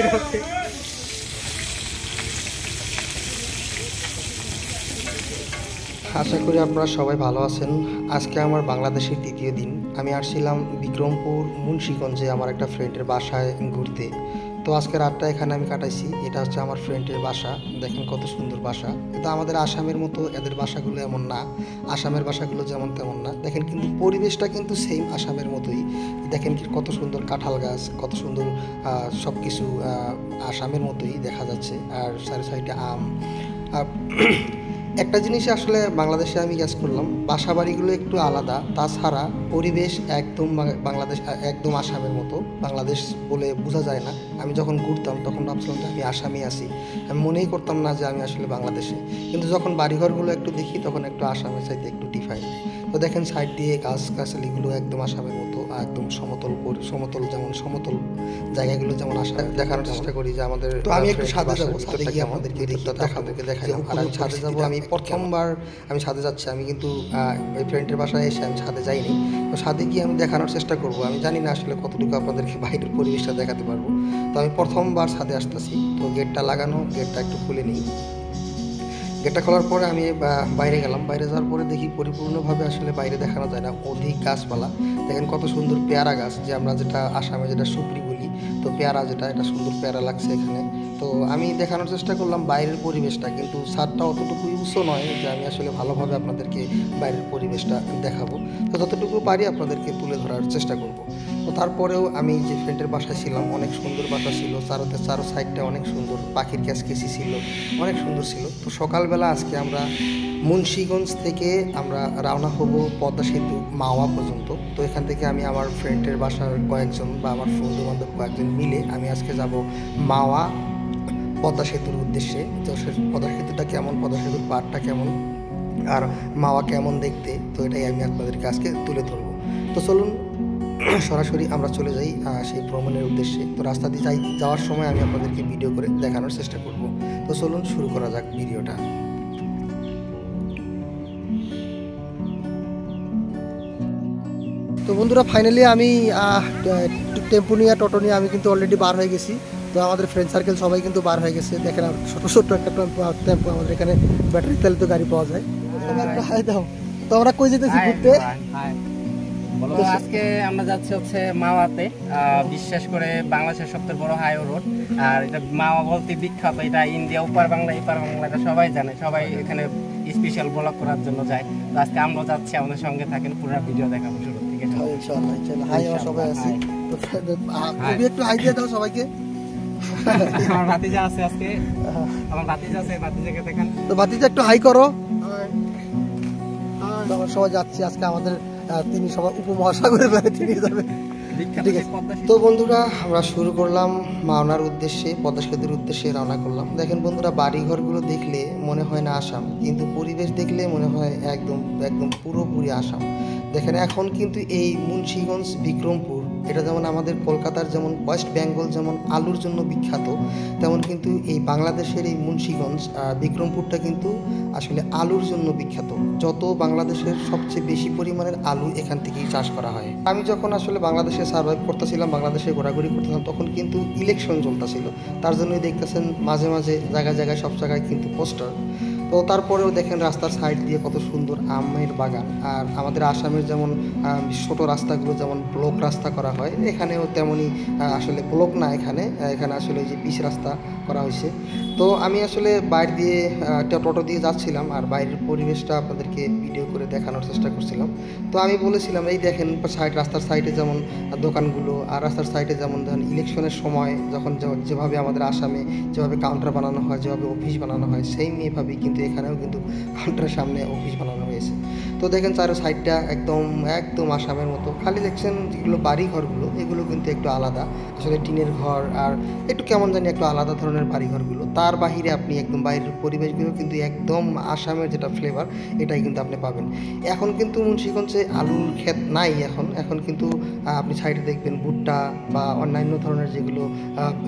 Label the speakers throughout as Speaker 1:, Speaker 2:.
Speaker 1: আশা করি আপনারা সবাই ভালো আছেন। আজকে আমার বাংলাদেশের দ্বিতীয় দিন। আমি আসছিলাম বিক্রমপুর মুন্সিগঞ্জে আমার একটা ফ্রেন্ডের বাসায় ঘুরতে। তো আজকে রাতটা এখানে আমি কাটাইছি। এটা হচ্ছে আমার ফ্রেন্ডের বাসা। দেখেন কত সুন্দর বাসা। কিন্তু আমাদের আসামের মতো এদের বাসাগুলো এমন না। আসামের বাসাগুলো যেমন তেমন না। দেখেন কিন্তু পরিবেশটা কিন্তু সেম আসামের মতোই। দেখেন কি কত সুন্দর কাঁঠাল গাছ, কত সুন্দর সব কিছু আসামের মতোই দেখা যাচ্ছে। আর চারি সাইডে আম। আর একটা জিনিস আসলে বাংলাদেশে আমি গ্যাস করলাম, বাসা বাড়িগুলো একটু আলাদা, তাছাড়া পরিবেশ একদম বাংলাদেশ একদম আসামের মতো। বাংলাদেশ বলে বোঝা যায় না। আমি যখন ঘুরতাম তখন ভাবছিলাম যে আমি আসামে আছি, আমি মনেই করতাম না যে আমি আসলে বাংলাদেশে। কিন্তু যখন বাড়িঘরগুলো একটু দেখি তখন একটু আসামের চাইতে একটু ডিফারেন্ট। তো দেখেন সাইড দিয়ে গাছগাছালিগুলো একদম আসামের মতো, একদম সমতল যেমন সমতল জায়গাগুলো যেমন দেখানোর চেষ্টা করি যে আমাদের। তো আমি একটু ছাদে যাবো, ছাদে গিয়ে আপনাদেরকে দেখালাম। আর আমি ছাদে যাবো, আমি প্রথমবার আমি ছাদে যাচ্ছি। আমি কিন্তু ওই ফ্রেন্ডের বাসায় এসে আমি ছাদে যাইনি। তো ছাদে গিয়ে আমি দেখানোর চেষ্টা করব। আমি জানি না আসলে কতটুকু আপনাদেরকে বাইরের পরিবেশটা দেখাতে পারবো। তো আমি প্রথমবার ছাদে আসতেছি। তো গেটটা লাগানো, গেটটা একটু খুলে নিই। গেটটা খোলার পরে আমি বাইরে গেলাম। বাইরে যাওয়ার পরে দেখি পরিপূর্ণভাবে আসলে বাইরে দেখানো যায় না, অধিক গাছপালা। দেখেন কত সুন্দর পেয়ারা গাছ, যে আমরা যেটা আসামে যেটা সুপ্রি বলি। তো পেয়ারা যেটা, এটা সুন্দর পেয়ারা লাগছে এখানে। তো আমি দেখানোর চেষ্টা করলাম বাইরের পরিবেশটা, কিন্তু ছাদটা অতটুকুই উঁচু নয় যে আমি আসলে ভালোভাবে আপনাদেরকে বাইরের পরিবেশটা দেখাবো। তো যতটুকু পারি আপনাদেরকে তুলে ধরার চেষ্টা করব। তো তারপরেও আমি যে ফ্রেন্ডের বাসায় ছিলাম, অনেক সুন্দর বাসা ছিল, চারো সাইডটা অনেক সুন্দর, পাখির ক্যাচকেচি ছিল, অনেক সুন্দর ছিল। তো সকালবেলা আজকে আমরা মুন্সিগঞ্জ থেকে আমরা রওনা হব পদ্মা সেতু মাওয়া পর্যন্ত। তো এখান থেকে আমি আমার ফ্রেন্ডের বাসার কয়েকজন বা আমার বন্ধু বান্ধব কয়েকজন মিলে আমি আজকে যাব মাওয়া পদ্মা সেতুর উদ্দেশ্যে। তো পদ্মা সেতুটা কেমন, পদ্মা সেতুর পাড়টা কেমন, আর মাওয়া কেমন দেখতে, তো এটাই আমি আপনাদেরকে আজকে তুলে ধরবো। তো চলুন সরাসরি আমরা চলে যাই সেই ভ্রমণের উদ্দেশ্যে। তো রাস্তা দিয়ে যাওয়ার সময় আমি আপনাদেরকে ভিডিও করে দেখানোর চেষ্টা করব। তো চলুন শুরু করা যাক ভিডিওটা। তো বন্ধুরা, ফাইনালি আমি টেম্পো নিয়ে, টোটো নিয়ে আমি কিন্তু অলরেডি বার হয়ে গেছি। তো আমাদের ফ্রেন্ড সার্কেল সবাই কিন্তু বার হয়ে গেছে। দেখেন ছোট একটা টেম্পো, আমাদের এখানে ব্যাটারি চালিত গাড়ি পাওয়া যায়। তো আমরা কই যেতেছি ঘুরতে?
Speaker 2: তো আজকে আমরা যাচ্ছি হচ্ছে মাওয়াতে। বিশেষ করে বাংলাদেশের সবচেয়ে বড় হাইওয়ে রোড। আর এটা মাওয়া বলতে বিখ্যাত, এটা ইন্ডিয়া উপার বাংলা এপার বাংলা, এটা সবাই জানে, সবাই এখানে স্পেশাল ব্লগ করার জন্য যায়। তো আজকে আমরা যাচ্ছি, আমাদের সঙ্গে থাকেন, পুরো ভিডিও দেখাবো শুরু থেকে।
Speaker 1: ইনশাআল্লাহ হাই সবাই আছি। তো একটু হাই দিয়ে দাও সবাইকে।
Speaker 2: আমার ভাতিজা আছে আজকে, আমার ভাতিজা আছে, ভাতিজাকে দেখেন।
Speaker 1: তো ভাতিজা একটু হাই করো। আমরা সবাই যাচ্ছি আজকে, আমাদের তিনি সবাই উপমহাসাগরে বেড়াতে নিয়ে যাবে। ঠিক আছে। তো বন্ধুরা, আমরা শুরু করলাম মাওনার উদ্দেশ্যে, পদ্মা সেতুর উদ্দেশ্যে রওনা করলাম। দেখেন বন্ধুরা, বাড়িঘরগুলো দেখলে মনে হয় না আসাম, কিন্তু পরিবেশ দেখলে মনে হয় একদম একদম পুরোপুরি আসাম। দেখেন এখন কিন্তু এই মুন্সিগঞ্জ বিক্রমপুর, এটা যেমন আমাদের কলকাতার যেমন ওয়েস্ট বেঙ্গল যেমন আলুর জন্য বিখ্যাত, তেমন কিন্তু এই বাংলাদেশের এই মুন্সিগঞ্জ বিক্রমপুরটা কিন্তু আসলে আলুর জন্য বিখ্যাত। যত বাংলাদেশের সবচেয়ে বেশি পরিমাণের আলু এখান থেকেই চাষ করা হয়। আমি যখন আসলে বাংলাদেশে সার্ভাইভ করতেছিলাম, বাংলাদেশে ঘোরাঘুরি করতেছিলাম, তখন কিন্তু ইলেকশন চলতেছিল। তার জন্যই দেখতেছেন মাঝে মাঝে জায়গায় জায়গায় সব জায়গায় কিন্তু পোস্টার। তো তারপরেও দেখেন রাস্তার সাইড দিয়ে কত সুন্দর আমের বাগান। আর আমাদের আসামের যেমন ছোট রাস্তাগুলো যেমন ব্লক রাস্তা করা হয়, এখানেও তেমনই আসলে ব্লক না, এখানে আসলে যে পিচ রাস্তা করা হয়েছে। তো আমি আসলে বাইরে দিয়ে টোটো দিয়ে যাচ্ছিলাম, আর বাইরের পরিবেশটা আপনাদেরকে ভিডিও করে দেখানোর চেষ্টা করছিলাম। তো আমি বলেছিলাম, এই দেখেন রাস্তার সাইডে যেমন দোকানগুলো, আর রাস্তার সাইডে যেমন ধরেন ইলেকশনের সময় যখন যেভাবে আমাদের আসামে যেভাবে কাউন্টার বানানো হয়, যেভাবে অফিস বানানো হয়, সেই এভাবেই কিন্তু এখানেও কিন্তু কাউন্টারের সামনে অফিস বানানো হয়েছে। তো দেখেন চারো সাইডটা একদম একদম আসামের মতো। খালি দেখছেন যেগুলো বাড়ি ঘরগুলো, এগুলো কিন্তু একটু আলাদা, আসলে টিনের ঘর, আর একটু কেমন জানি একটু আলাদা ধরনের বাড়ি ঘরগুলো। তার বাহিরে আপনি একদম বাইরের পরিবেশগুলো কিন্তু একদম আসামের যেটা ফ্লেভার, এটাই কিন্তু আপনি পাবেন। এখন কিন্তু মুন্সিগঞ্জে আলুর ক্ষেত নাই, এখন কিন্তু আপনি সাইডে দেখবেন ভুট্টা বা অন্যান্য ধরনের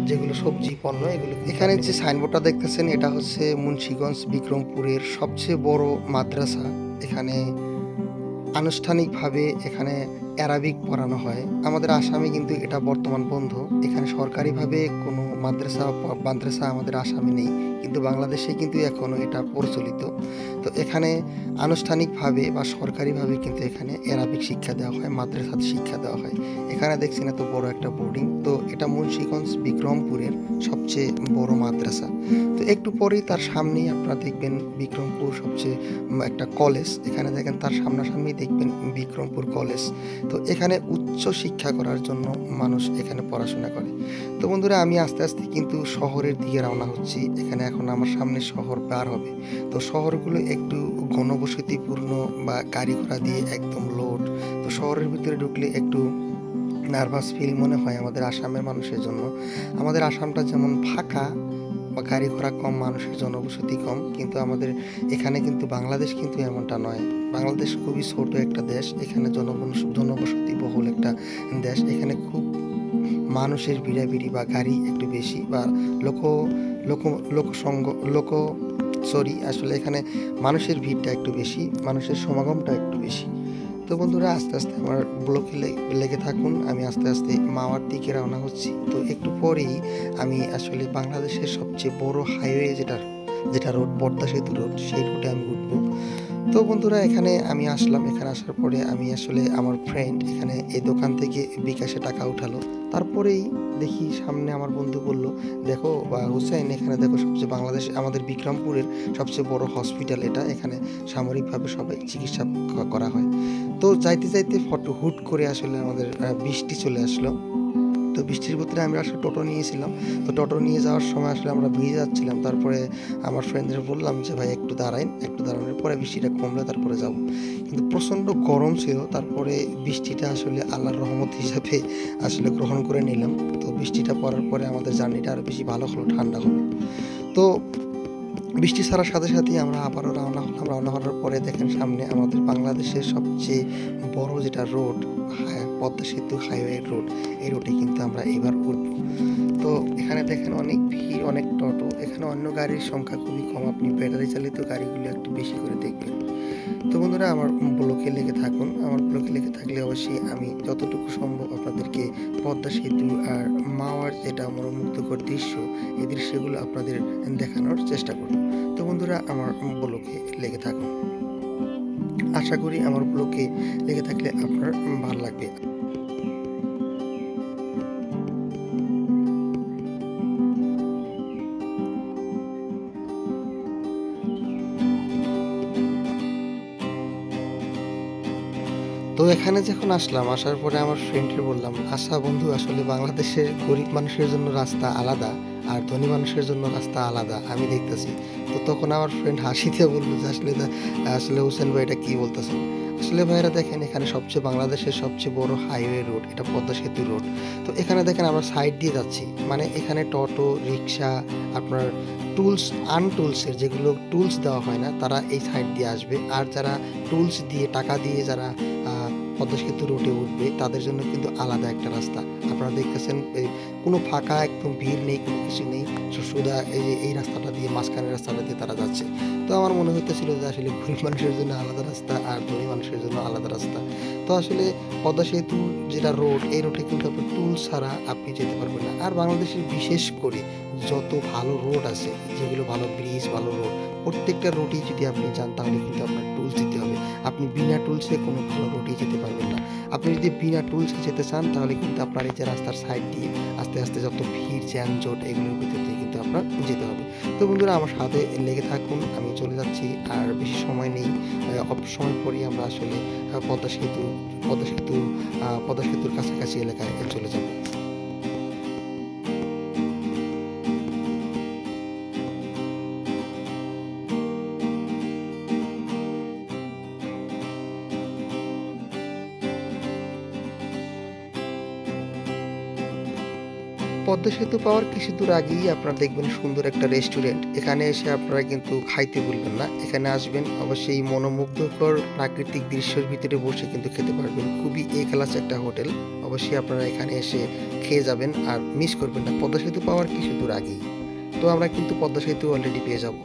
Speaker 1: যেগুলো সবজি পণ্য, এগুলো। এখানে যে সাইনবোর্ডটা দেখতেছেন, এটা হচ্ছে মুন্সিগঞ্জ বিক্রমপুরের সবচেয়ে বড় মাদ্রাসা। এখানে আনুষ্ঠানিকভাবে এখানে অ্যারাবিক পড়ানো হয়। আমাদের আসামে কিন্তু এটা বর্তমান বন্ধ। এখানে সরকারিভাবে কোনো মাদ্রাসা আমাদের আসামে নেই, কিন্তু বাংলাদেশে কিন্তু এখনও এটা প্রচলিত। তো এখানে আনুষ্ঠানিকভাবে বা সরকারিভাবে কিন্তু এখানে অ্যারাবিক শিক্ষা দেওয়া হয়, মাদ্রাসাতে শিক্ষা দেওয়া হয়। এখানে দেখছেন এত বড় একটা বোর্ডিং, তো এটা মুন্সিগঞ্জ বিক্রমপুরের সবচেয়ে বড় মাদ্রাসা। তো একটু পরেই তার সামনেই আপনারা দেখবেন বিক্রমপুর সবচেয়ে একটা কলেজ। এখানে দেখেন তার সামনাসামনি দেখবেন বিক্রমপুর কলেজ। তো এখানে উচ্চ শিক্ষা করার জন্য মানুষ এখানে পড়াশোনা করে। তো বন্ধুরা, আমি আস্তে আস্তে কিন্তু শহরের দিকে রওনা হচ্ছি। এখানে এখন আমার সামনে শহর পার হবে। তো শহরগুলো একটু ঘনবসতিপূর্ণ বা গাড়ি ঘোড়া দিয়ে একদম লোড। তো শহরের ভিতরে ঢুকলে একটু নার্ভাস ফিল মনে হয় আমাদের আসামের মানুষের জন্য। আমাদের আসামটা যেমন ফাঁকা বা গাড়ি ঘোড়া কম, মানুষের জনবসতি কম, কিন্তু আমাদের এখানে কিন্তু বাংলাদেশ কিন্তু এমনটা নয়। বাংলাদেশ খুবই ছোট একটা দেশ। এখানে জনবসতি বহুল একটা দেশ। এখানে খুব মানুষের ভিড়াভিড়ি বা গাড়ি একটু বেশি, বা লোক লোক লোকসঙ্গ লোক সরি আসলে এখানে মানুষের ভিড়টা একটু বেশি, মানুষের সমাগমটা একটু বেশি। তো বন্ধুরা, আস্তে আস্তে আমার ব্লকে লেগে থাকুন। আমি আস্তে আস্তে মাওয়ার দিকে রওনা হচ্ছি। তো একটু পরেই আমি আসলে বাংলাদেশের সবচেয়ে বড় হাইওয়ে যেটা রোড, পদ্মা সেতু রোড, সেই রোডে আমি উঠবো। তো বন্ধুরা, এখানে আমি আসলাম। এখানে আসার পরে আমি আসলে আমার ফ্রেন্ড এখানে এই দোকান থেকে বিকাশে টাকা উঠালো। তারপরেই দেখি সামনে আমার বন্ধু বলল, দেখো বা হুসাইন, এখানে দেখো সবচেয়ে আমাদের বিক্রমপুরের সবচেয়ে বড় হসপিটাল এটা। এখানে সামরিকভাবে সবাই চিকিৎসা করা হয়। তো যাইতে যাইতে হুট করে আসলে আমাদের বৃষ্টি চলে আসলো। তো বৃষ্টির ভিতরে আমরা আসলে টোটো নিয়েছিলাম। তো টোটো নিয়ে যাওয়ার সময় আসলে আমরা ভিজে যাচ্ছিলাম। তারপরে আমার ফ্রেন্ডদের বললাম যে ভাই একটু দাঁড়ানোর পরে বৃষ্টিটা কমলে তারপরে যাব। কিন্তু প্রচণ্ড গরম ছিল। তারপরে বৃষ্টিটা আসলে আল্লাহর রহমত হিসাবে আসলে গ্রহণ করে নিলাম। তো বৃষ্টিটা পড়ার পরে আমাদের জার্নিটা আরও বেশি ভালো হলো, ঠান্ডা হলো। তো বৃষ্টি ছাড়ার সাথে সাথেই আমরা আবারও রওনা হলাম। রওনা হওয়ার পরে দেখেন সামনে আমাদের বাংলাদেশের সবচেয়ে বড় যেটা রোড, পদ্মা সেতু হাইওয়ে রোড, এই রোডে কিন্তু আমরা এবার উঠব। তো এখানে দেখেন অনেক ভিড়, অনেক টোটো। এখানে অন্য গাড়ির সংখ্যা খুবই কম, আপনি ব্যাটারি চালিত গাড়িগুলো একটু বেশি করে দেখবেন। তো বন্ধুরা, আমার ব্লকে লেগে থাকুন। আমার ব্লকে লেগে থাকলে অবশ্যই আমি যতটুকু সম্ভব আপনাদেরকে পদ্মা সেতু আর মাওয়ার যেটা মনোমুগ্ধকর দৃশ্য, এই দৃশ্যগুলো আপনাদের দেখানোর চেষ্টা করব। তো বন্ধুরা, আমার ব্লকে লেগে থাকুন। আশা করি আমার ব্লকে লেগে থাকলে আপনার ভালো লাগবে। তো এখানে যখন আসলাম, আসার পরে আমার ফ্রেন্ডকে বললাম, আচ্ছা বন্ধু, আসলে বাংলাদেশের গরিব মানুষের জন্য রাস্তা আলাদা আর ধনী মানুষের জন্য রাস্তা আলাদা, আমি দেখতেছি। তো তখন আমার ফ্রেন্ড হাসিতে বললো যে আসলে হোসেন ভাই এটা কী বলতেছেন। আসলে ভাইরা দেখেন, এখানে বাংলাদেশের সবচেয়ে বড় হাইওয়ে রোড, এটা পদ্মা সেতু রোড। তো এখানে দেখেন আমরা সাইড দিয়ে যাচ্ছি, মানে এখানে টোটো, রিক্সা, আপনার আনটুলসের যেগুলো টুলস দেওয়া হয় না, তারা এই সাইড দিয়ে আসবে। আর যারা টুলস দিয়ে, টাকা দিয়ে যারা পদ্মা সেতু রোডে উঠবে, তাদের জন্য কিন্তু আলাদা একটা রাস্তা। আপনারা দেখতেছেন কোনো ফাঁকা, একদম ভিড় নেই, কোনো কিছু নেই, সোজা এই রাস্তাটা দিয়ে, মাঝখানের রাস্তাটা দিয়ে তারা যাচ্ছে। তো আমার মনে হইতেছিল যে আসলে গরিব মানুষের জন্য আলাদা রাস্তা আর ধনী মানুষের জন্য আলাদা রাস্তা। তো আসলে পদ্মা সেতু যেটা রোড, এই রোডে কিন্তু আপনার টুল ছাড়া আপনি যেতে পারবেন না। আর বাংলাদেশের বিশেষ করে যত ভালো রোড আছে, যেগুলো ভালো ব্রিজ, ভালো রোড, প্রত্যেকটা রোডই যদি আপনি যান তাহলে কিন্তু আপনার টুলস দিতে হবে। আপনি বিনা টুলসে কোনো ভালো রোডে যেতে পারবেন না। আপনি যদি বিনা টুলসে যেতে চান তাহলে কিন্তু আপনার এই যে রাস্তার সাইড দিয়ে আস্তে আস্তে যত ভিড়, যানজট, এগুলোর ভিতর দিয়ে কিন্তু আপনার যেতে হবে। তো বন্ধুরা, আমার সাথে লেগে থাকুন, আমি চলে যাচ্ছি। আর বেশি সময় নেই, অল্প সময় পরেই আমরা আসলে পদ্মা সেতুর কাছাকাছি এলাকায় চলে যাব। পদ্মা সেতু পাওয়ার কিছু দূর আগেই আপনারা দেখবেন সুন্দর একটা রেস্টুরেন্ট। এখানে এসে আপনারা কিন্তু খাইতে ভুলবেন না। এখানে আসবেন, অবশ্যই মনোমুগ্ধকর প্রাকৃতিক দৃশ্যের ভিতরে বসে কিন্তু খেতে পারবেন। খুবই এ ক্লাস একটা হোটেল। অবশ্যই আপনারা এখানে এসে খেয়ে যাবেন আর মিস করবেন না, পদ্মা সেতু পাওয়ার কিছু দূর আগেই। তো আমরা কিন্তু পদ্মা সেতু অলরেডি পেয়ে যাব।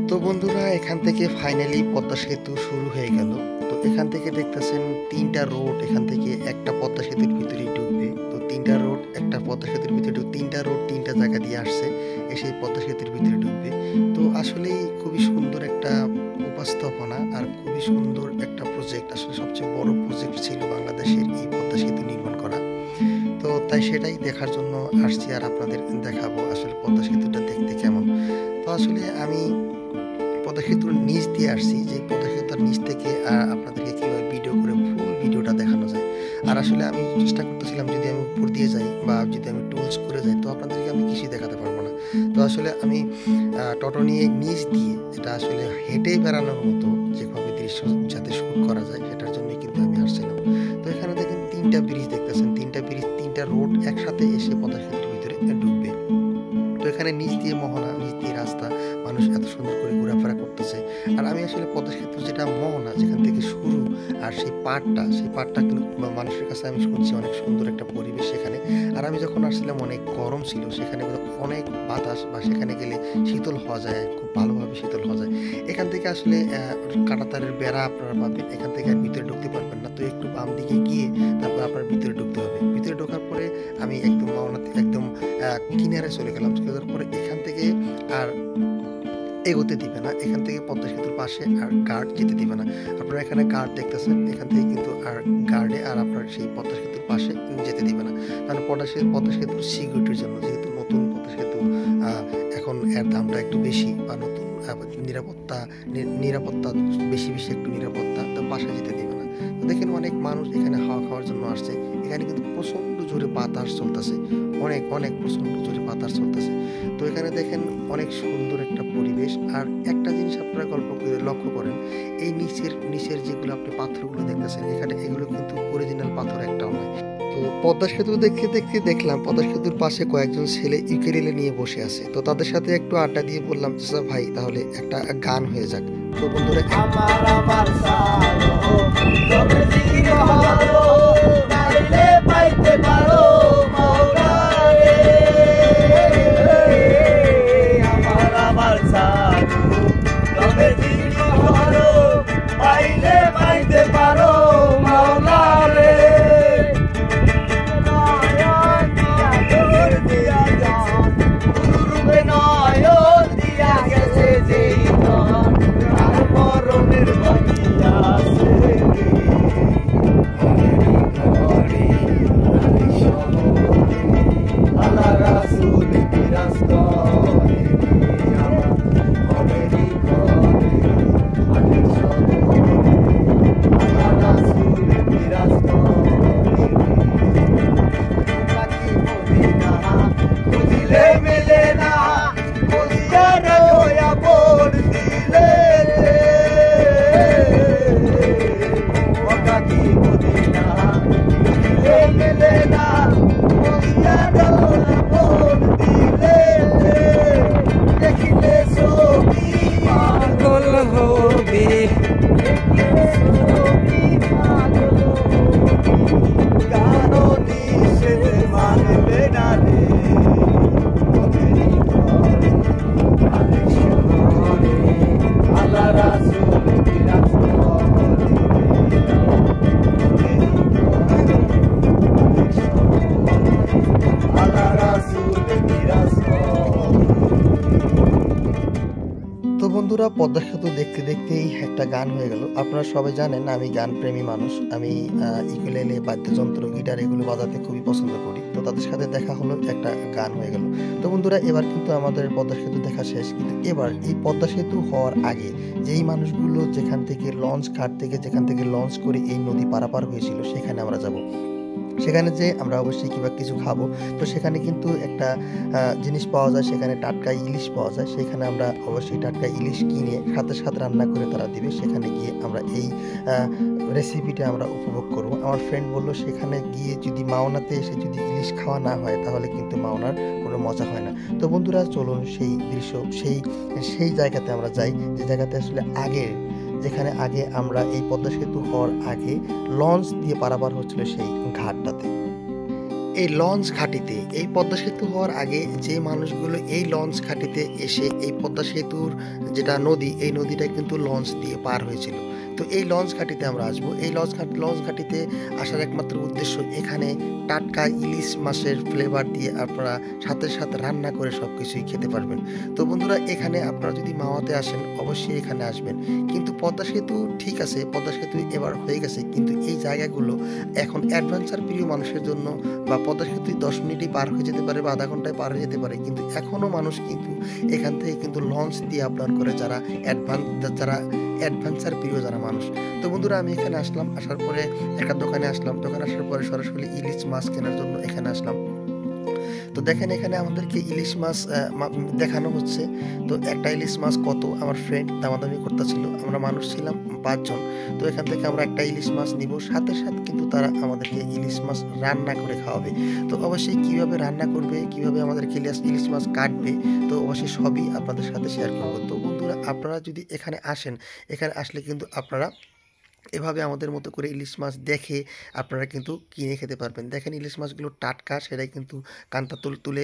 Speaker 1: তো বন্ধুরা, এখান থেকে ফাইনালি পদ্মা সেতু শুরু হয়ে গেল। তো এখান থেকে দেখতেছেন 3টা রোড, এখান থেকে একটা পদ্মা সেতুর ভিতরেই ঢুকবে। তো তিনটা রোড একটা পদ্মা সেতুর ভিতরে তিনটা রোড তিনটা জায়গা দিয়ে আসছে, এসে পদ্মা সেতুর ভিতরে ঢুকবে। তো আসলেই খুবই সুন্দর একটা উপস্থাপনা আর খুবই সুন্দর একটা প্রজেক্ট। আসলে সবচেয়ে বড় প্রজেক্ট ছিল বাংলাদেশের এই পদ্মা সেতু নির্মাণ করা। তো তাই সেটাই দেখার জন্য আসছি, আর আপনাদের দেখাবো আসলে পদ্মা সেতুটা দেখতে কেমন। তো আসলে আমি পদ্মা সেতুর নিচ দিয়ে আসছি, যে পদ্মা সেতুর নিচ থেকে আপনাদেরকে কীভাবে ভিডিও করে ফুল ভিডিওটা দেখানো যায়। আর আসলে আমি চেষ্টা করতেছিলাম যদি আমি উপর দিয়ে যাই বা যদি আমি টুলস করে যাই তো আপনাদেরকে আমি কিছুই দেখাতে পারবো না। তো আসলে আমি টোটো নিয়ে নিচ দিয়ে, যেটা আসলে হেঁটেই বেড়ানোর মতো যেভাবে দৃশ্য যাতে শ্যুট করা যায় সেটার জন্যই কিন্তু আমি আসছিলাম। তো এখানে দেখেন তিনটা ব্রিজ দেখতেছেন, তিনটা ব্রিজ তিনটা রোড একসাথে এসে পদ্মা সেতুর ভিতরে ঢুকবে। তো এখানে নিচ দিয়ে মোহনা, নিচ দিয়ে রাস্তা, মানুষ এত সুন্দর করে ঘোরাফেরা করতেছে। আর আমি আসলে পদ্মা সেতু যেটা মোহনা যেখান থেকে শুরু আর সেই পাড়টা কিন্তু মানুষের কাছে আমি শুনছি অনেক সুন্দর একটা পরিবেশ সেখানে। আর আমি যখন আসছিলাম অনেক গরম ছিল, সেখানে অনেক বাতাস, বা সেখানে গেলে শীতল হওয়া যায়, খুব ভালোভাবে শীতল হওয়া যায়। এখান থেকে আসলে কাঁটাতারের বেড়া আপনারা পাবেন, এখান থেকে আর ভিতরে ঢুকতে পারবেন না। তো একটু বাম দিকে গিয়ে তারপর আপনার ভিতরে ঢুকতে হবে। ভিতরে ঢোকার পরে আমি একদম মোহনাতে একদম কিনারে চলে গেলাম। চলে যাওয়ার পরে এখান থেকে আর এগোতে দিবে না, এখান থেকে পদ্মা সেতুর পাশে আর গার্ড যেতে দিবে না। আপনারা এখানে গার্ড দেখতেছেন, এখান থেকে কিন্তু আর গার্ডে আর আপনার সেই পদ্মা সেতুর পাশে যেতে দিবে না। কারণ পদ্মা সেতুর সিকিউরিটির জন্য, যেহেতু নতুন পদ্মা সেতু, এখন এর দামটা একটু বেশি, বা নতুন নিরাপত্তা বেশি একটু নিরাপত্তা, তো পাশে যেতে দিবে না। তো দেখেন অনেক মানুষ এখানে হাওয়া খাওয়ার জন্য আসছে। এখানে কিন্তু প্রচণ্ড জোরে বাতাস চলতেছে, অনেক প্রচণ্ড জোরে বাতাস চলতেছে। তো এখানে দেখেন অনেক সুন্দর একটা পরিবেশ। আর একটা জিনিস আপনারা লক্ষ্য করেন, এই নিচের যেগুলো আপনি পাথরগুলো দেখতেছেন, এখানে এগুলো কিন্তু অরিজিনাল পাথর একটাও নয়। তো পদ্মা সেতু দেখতে দেখলাম পদ্মা সেতুর পাশে কয়েকজন ছেলে ইউকেলেলে নিয়ে বসে আছে। তো তাদের সাথে একটু আড্ডা দিয়ে বললাম, চাচা ভাই তাহলে একটা গান হয়ে যাক। তো বন্ধুরা
Speaker 3: আমার সালো তবে জিরো হলো পাইলে পাইতে পারো মাওলা রে আমার সালো তবে জিরো হলো পাইলে পাইতে পারো মাওলা রে নয়ন দিয়া যান পূর্বে নয়ন দিয়া গেছে যেই মরণের বাকিয়া আছে আল্লাহ রাসূল বিরাজ করে আমেরি করে আল্লাহ রাসূল বিরাজ করে বাকি মদিনা খুঁজিলে মেলে না খুঁজিয়া রয়া বোর দিলে বাকি মদিনা খুঁজিলে মেলে না খুঁজিয়া রয়া বোর দিলে দেখিলে ছবি পাগল হবি কারো নিষেধ মানবে না রে আল্লাহ রাসূল বিরাজ আল্লাহ রাসূল বিরাজ।
Speaker 1: তো বন্ধুরা পদ্মা সেতু দেখতে দেখতেই একটা গান হয়ে গেল। আপনারা সবাই জানেন আমি গান প্রেমী মানুষ, আমি ইউকেলেলে, বাদ্যযন্ত্র, গিটার এগুলো বাজাতে খুবই পছন্দ করি। তো তাদের সাথে দেখা হলো, একটা গান হয়ে গেল। তো বন্ধুরা এবার কিন্তু আমাদের পদ্মা সেতু দেখা শেষ, কিন্তু এবার এই পদ্মা সেতু হওয়ার আগে যেই মানুষগুলো যেখান থেকে যেখান থেকে লঞ্চ করে এই নদী পারাপার হয়েছিল সেখানে আমরা যাব। সেখানে যে আমরা অবশ্যই কিংবা কিছু খাবো। তো সেখানে কিন্তু একটা জিনিস পাওয়া যায়, সেখানে টাটকা ইলিশ পাওয়া যায়। সেখানে আমরা অবশ্যই টাটকা ইলিশ কিনে সাথে রান্না করে তারা দিবে। সেখানে গিয়ে আমরা এই রেসিপিটা আমরা উপভোগ করব। আমার ফ্রেন্ড বললো সেখানে গিয়ে যদি মাওনাতে এসে যদি ইলিশ খাওয়া না হয় তাহলে কিন্তু মাওনার কোনো মজা হয় না। তো বন্ধুরা চলুন সেই দৃশ্য সেই জায়গাতে আমরা যাই, যে জায়গাতে আসলে যেখানে আগে আমরা এই পদ্মা সেতু হওয়ার আগে লঞ্চ দিয়ে পারাপার হচ্ছিল সেই ঘাটটাতে। এই লঞ্চ ঘাটিতে এই পদ্মা সেতু হওয়ার আগে যে মানুষগুলো এই লঞ্চ ঘাটিতে এসে এই পদ্মা সেতুর যেটা নদী, এই নদীটা কিন্তু লঞ্চ দিয়ে পার হয়েছিল। তো এই লঞ্চ ঘাটিতে আমরা আসবো। এই লঞ্চ ঘাটিতে আসার একমাত্র উদ্দেশ্য এখানে টাটকা ইলিশ মাছের ফ্লেভার দিয়ে আপনারা সাথে সাথে রান্না করে সব কিছুই খেতে পারবেন। তো বন্ধুরা, এখানে আপনারা যদি মাওয়াতে আসেন অবশ্যই এখানে আসবেন। কিন্তু পদ্মা সেতু ঠিক আছে, পদ্মা সেতু এবার হয়ে গেছে, কিন্তু এই জায়গাগুলো এখন অ্যাডভেঞ্চার প্রিয় মানুষের জন্য, বা পদ্মা সেতু 10 মিনিটই পার হয়ে যেতে পারে বা আধা ঘন্টায় পার হয়ে যেতে পারে, কিন্তু এখনও মানুষ কিন্তু এখান থেকে কিন্তু লঞ্চ দিয়ে আপ ডাউন করে যারা অ্যাডভেঞ্চার প্রিয় যারা মানুষ। তো বন্ধুরা, আমি এখানে আসলাম, আসার পরে একটা দোকানে আসলাম, দোকানে আসার পরে সরাসরি ইলিশ মাছ কেনার জন্য এখানে আসলাম। তো দেখেন এখানে আমাদেরকে ইলিশ মাছ দেখানো হচ্ছে। তো একটা ইলিশ মাছ কত, আমার ফ্রেন্ড দামাদামি করতেছিল, আমরা মানুষ ছিলাম 5 জন। তো এখান থেকে আমরা একটা ইলিশ মাছ নিব, সাথে সাথে কিন্তু তারা আমাদেরকে ইলিশ মাছ রান্না করে খাওয়াবে। তো অবশ্যই কীভাবে রান্না করবে, কীভাবে আমাদেরকে ইলিশ মাছ কাটবে, তো অবশ্যই সবই আপনাদের সাথে শেয়ার করবো। তো বন্ধুরা, আপনারা যদি এখানে আসেন, এখানে আসলে কিন্তু আপনারা এভাবে আমাদের মতো করে ইলিশ মাছ দেখে আপনারা কিন্তু কিনে খেতে পারবেন। দেখেন ইলিশ মাছগুলো টাটকা, সেটাই কিন্তু কান্তা তুলে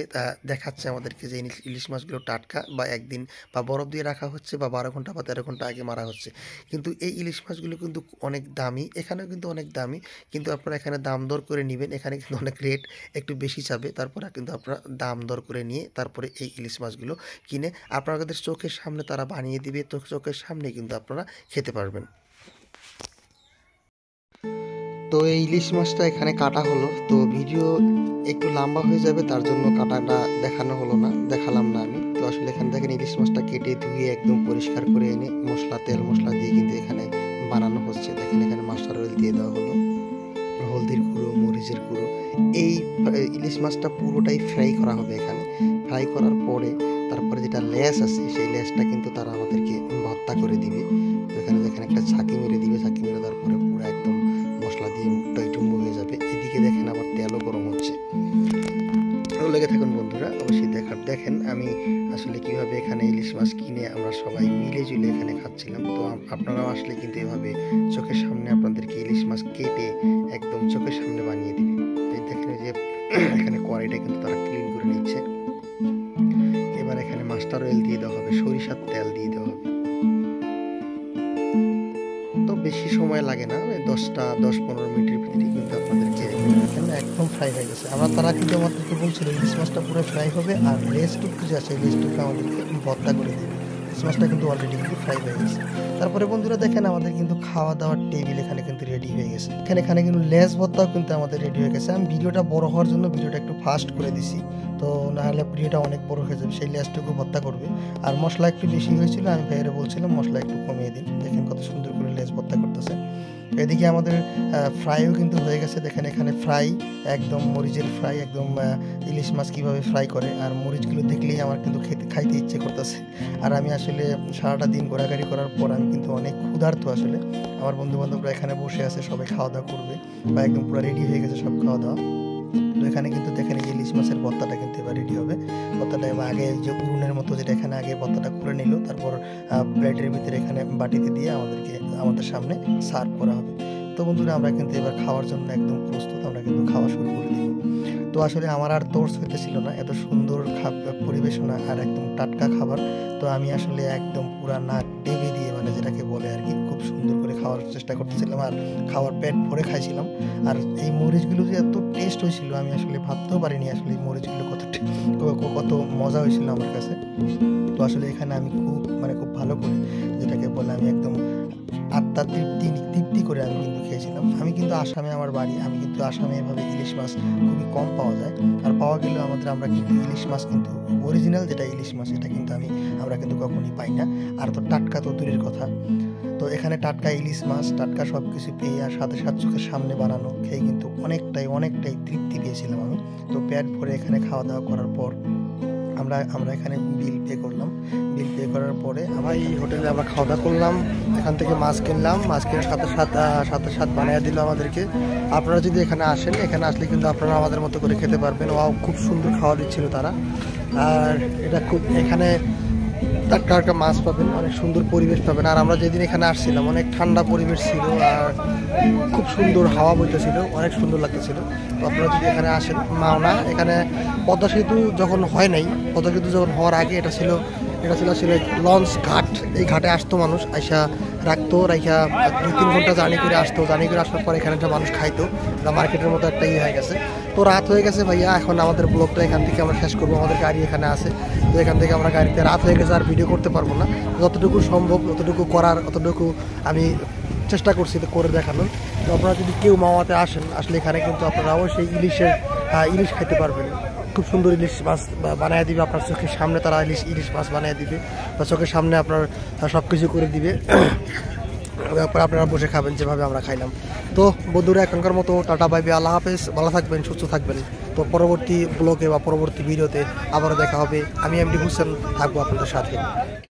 Speaker 1: দেখাচ্ছে আমাদেরকে যে ইলিশ মাছগুলো টাটকা, বা একদিন বা বরফ দিয়ে রাখা হচ্ছে, বা 12 ঘন্টা বা 13 ঘন্টা আগে মারা হচ্ছে। কিন্তু এই ইলিশ মাছগুলো কিন্তু অনেক দামি, এখানেও কিন্তু অনেক দামি, কিন্তু আপনারা এখানে দাম দর করে নেবেন। এখানে কিন্তু অনেক রেট একটু বেশি চাবে, তারপরে কিন্তু আপনারা দাম দর করে নিয়ে তারপরে এই ইলিশ মাছগুলো কিনে আপনাদের চোখের সামনে তারা বানিয়ে দিবে, তো চোখের সামনে কিন্তু আপনারা খেতে পারবেন। তো এই ইলিশ মাছটা এখানে কাটা হলো, তো ভিডিও একটু লম্বা হয়ে যাবে, তার জন্য কাটাটা দেখালাম না আমি। তো আসলে এখানে দেখেন ইলিশ মাছটা কেটে ধুয়ে একদম পরিষ্কার করে এনে তেল মশলা দিয়ে কিন্তু এখানে বানানো হচ্ছে। দেখেন এখানে মাস্টার অয়েল দিয়ে দেওয়া হলো, হলদির গুঁড়ো, মরিচের গুঁড়ো। এই ইলিশ মাছটা পুরোটাই ফ্রাই করা হবে এখানে। ফ্রাই করার পরে তারপরে যেটা লেজ আছে, সেই লেজটা কিন্তু তারা আমাদেরকে ভর্তা করে দিবে। তো এখানে দেখেন একটা ছাঁকি মেরে দিবে, ছাঁকি মেরে তারপরে পুরো একদম মশলা দিয়ে মুখটা টুম্বু হয়ে যাবে। এদিকে দেখেন আবার তেলও গরম হচ্ছে। লেগে থাকুন বন্ধুরা, অবশ্যই দেখেন আমি আসলে কিভাবে এখানে ইলিশ মাছ কিনে আমরা সবাই মিলে জুলে এখানে খাচ্ছিলাম। তো আপনারাও আসলে কিন্তু এভাবে চোখের সামনে আপনাদেরকে ইলিশ মাছ কেটে একদম চোখের সামনে বানিয়ে দিবে। এই দেখেন যে এখানে কড়াইটা কিন্তু তারা ক্লিন করে নিচ্ছে। এবার এখানে মাস্টার অয়েল দিয়ে দেওয়া হবে, সরিষার তেল দিয়ে দেওয়া হবে। তো বেশি সময় লাগে না, 10-15 মিনিটের ভিতরেই কিন্তু আপনাদেরকে একদম ফ্রাই হয়ে গেছে। তারা কিন্তু আমাদেরকে বলছিল ইলিশ মাছটা পুরো ফ্রাই হবে, আর লেজটুকু যে আছে লেজটুকু আমাদেরকে ভর্তা করে দেবে। ইলিশ মাছটা কিন্তু অলরেডি কিন্তু ফ্রাই হয়ে গেছে। তারপরে বন্ধুরা দেখেন আমাদের কিন্তু খাওয়া দাওয়ার টেবিল এখানে কিন্তু রেডি হয়ে গেছে। এখানে কিন্তু লেজ ভর্তাও কিন্তু আমাদের রেডি হয়ে গেছে। আমি ভিডিওটা বড় হওয়ার জন্য ভিডিওটা একটু ফাস্ট করে দিছি, তো নাহলে ভিডিওটা অনেক বড় হয়ে যাবে। সেই লেজটুকু ভর্তা করবে। আর মশলা একটু বেশি হয়েছিল, আমি ভাইয়েরা বলছিলাম মশলা একটু কমিয়ে দিন। দেখেন কত সুন্দর করে লেজ ভর্তা করতেছে। এদিকে আমাদের ফ্রাইও কিন্তু হয়ে গেছে। দেখেন এখানে ফ্রাই, একদম মরিচের ফ্রাই, একদম ইলিশ মাছ কীভাবে ফ্রাই করে, আর মরিচগুলো দেখলেই আমার কিন্তু খাইতে ইচ্ছে করতেছে। আর আমি আসলে সারাটা দিন ঘোরাঘুরি করার পর আমি কিন্তু অনেক ক্ষুধার্ত আসলে। আমার বন্ধুবান্ধবরা এখানে বসে আছে, সবাই খাওয়া দাওয়া করবে, বা একদম পুরো রেডি হয়ে গেছে সব খাওয়া দাওয়া। তো এখানে কিন্তু দেখেন এই ইলিশ মাছের ভর্তাটা কিন্তু এবার রেডি হবে। ভর্তাটা আগে যে উনুনের মতো যেটা এখানে আগে ভর্তাটা করে নিল, তারপর প্লেটের ভিতরে এখানে বাটিতে দিয়ে আমাদের সামনে সার্ভ করা হবে। তো বন্ধুরা, আমরা কিন্তু এবার খাওয়ার জন্য একদম প্রস্তুত, আমরা কিন্তু খাওয়া শুরু করে দিব। তো আসলে আমার আর তোর্স হইতেছিল না, এত সুন্দর পরিবেশনা আর একদম টাটকা খাবার। তো আমি আসলে একদম পুরা নাক টেনে দিয়ে, মানে যেটাকে বলে আর কি, খুব সুন্দর করে খাওয়ার চেষ্টা করতেছিলাম, আর খাওয়ার পেট ভরে খাইছিলাম। আর এই মরিচগুলো যে এত টেস্ট হয়েছিল, আমি আসলে ভাবতেও পারিনি আসলে এই মরিচগুলো কত মজা হয়েছিল আমার কাছে। তো আসলে এখানে আমি খুব ভালো করে, যেটাকে বলে আমি একদম আত্মার তৃপ্তি করে আমি কিন্তু খেয়েছিলাম। আমি কিন্তু আসামে আমার বাড়ি, আমি কিন্তু আসামে এভাবে ইলিশ মাছ খুবই কম পাওয়া যায়, আর পাওয়া গেলেও আমরা কিন্তু ইলিশ মাছ কিন্তু অরিজিনাল যেটা ইলিশ মাছ, এটা কিন্তু আমরা কিন্তু কখনই পাই না। আর তো টাটকা তো দূরের কথা। তো এখানে টাটকা ইলিশ মাছ, টাটকা সব কিছু পেয়ে, আর সাথে সাথে চোখের সামনে বানানো খেয়ে কিন্তু অনেকটাই তৃপ্তি পেয়েছিলাম আমি। তো পেট ভরে এখানে খাওয়া দাওয়া করার পর আমরা এখানে বিল পে করলাম। বিল পে করার পরে এই হোটেলে আমরা খাওয়া দাওয়া করলাম। এখান থেকে মাছ কিনলাম, মাছ কেনার সাথে সাথে বানিয়ে দিল আমাদেরকে। আপনারা যদি এখানে আসেন, এখানে আসলে কিন্তু আপনারা আমাদের মতো করে খেতে পারবেন। খুব সুন্দর খাওয়া দিচ্ছিল তারা। আর এটা এখানে টাটকা মাছ পাবেন, অনেক সুন্দর পরিবেশ পাবেন। আর আমরা যেদিন এখানে আসছিলাম অনেক ঠান্ডা পরিবেশ ছিল, আর খুব সুন্দর হাওয়া বইতেছিল, অনেক সুন্দর লাগতেছিল। তো আপনারা যদি এখানে আসেন, মাওনা এখানে পদ্মা সেতু যখন হওয়ার আগে এটা ছিল এটা ছিল আসলে লঞ্চ ঘাট। এই ঘাটে আসতো মানুষ, আইসা রাখতো, রাইখা 2-3 ঘন্টা জার্নি করে আসতো। জার্নি করে আসার পর এখানে একটা মানুষ খাইতো, মার্কেটের মতো একটা হয়ে গেছে। তো রাত হয়ে গেছে ভাইয়া, এখন আমাদের ব্লগটা এখান থেকে আমরা শেষ করবো। আমাদের গাড়ি এখানে আছে, তো এখান থেকে আমরা গাড়িতে, রাত হয়ে গেছে আর ভিডিও করতে পারবো না। যতটুকু সম্ভব যতটুকু করার অতটুকু আমি চেষ্টা করছি তো করে দেখানোর। তো আপনারা যদি কেউ মাওয়াতে আসেন, আসলে এখানে কিন্তু আপনারা অবশ্যই ইলিশ খাইতে পারবেন। খুব সুন্দর ইলিশ মাছ বানিয়ে দিবে আপনার চোখের সামনে, তারা ইলিশ মাছ বানিয়ে দিবে বা চোখের সামনে আপনার সব কিছু করে দিবে। তারপর আপনারা বসে খাবেন যেভাবে আমরা খাইলাম। তো বন্ধুরা এখনকার মতো টাটা বাই বাই, আল্লাহ হাফেজ, ভালো থাকবেন, সুস্থ থাকবেন। তো পরবর্তী ব্লগে বা পরবর্তী ভিডিওতে আবারও দেখা হবে। আমি এমডি হোসেন থাকবো আপনাদের সাথে।